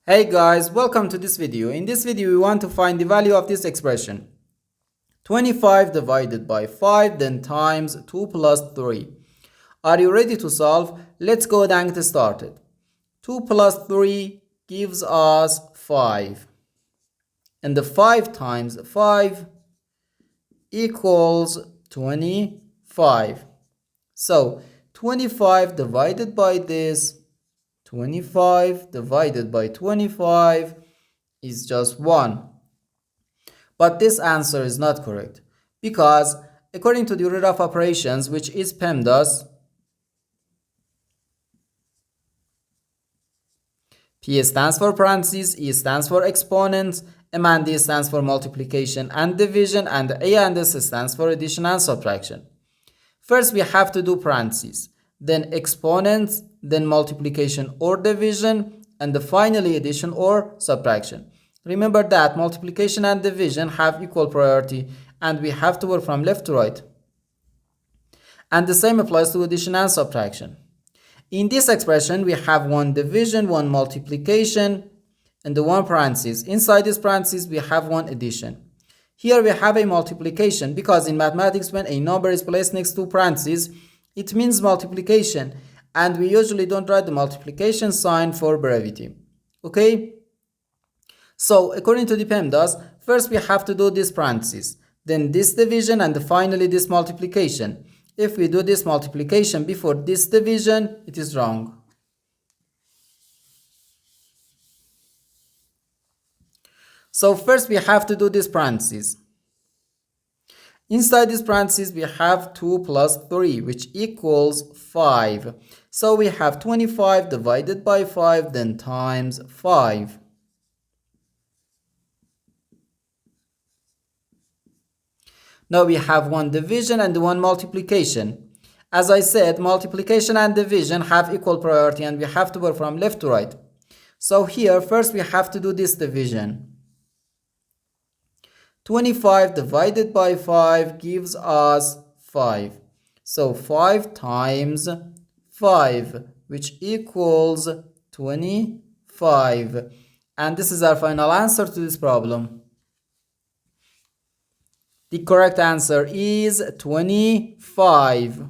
Hey guys, welcome to this video. In this video, we want to find the value of this expression. 25 divided by 5, then times 2 plus 3. Are you ready to solve? Let's go and get started. 2 plus 3 gives us 5. And the 5 times 5 equals 25. So 25 divided by this 25 divided by 25 is just 1. But this answer is not correct because according to the order of operations, which is PEMDAS, P stands for parentheses, E stands for exponents, M and D stands for multiplication and division, and A and S stands for addition and subtraction. First we have to do parentheses, then exponents, then multiplication or division, and finally addition or subtraction. Remember that multiplication and division have equal priority and we have to work from left to right. And the same applies to addition and subtraction. In this expression, we have one division, one multiplication, and the one parentheses. Inside this parentheses, we have one addition. Here we have a multiplication because in mathematics, when a number is placed next to parentheses, it means multiplication, and we usually don't write the multiplication sign for brevity. Okay? So according to the PEMDAS, first we have to do this parentheses, then this division, and finally this multiplication. If we do this multiplication before this division, it is wrong. So first we have to do this parentheses. Inside this parentheses, we have 2 plus 3, which equals 5. So we have 25 divided by 5, then times 5. Now we have one division and one multiplication. As I said, multiplication and division have equal priority and we have to work from left to right. So here, first we have to do this division. 25 divided by 5 gives us 5. So 5 times 5, which equals 25. And this is our final answer to this problem. The correct answer is 25.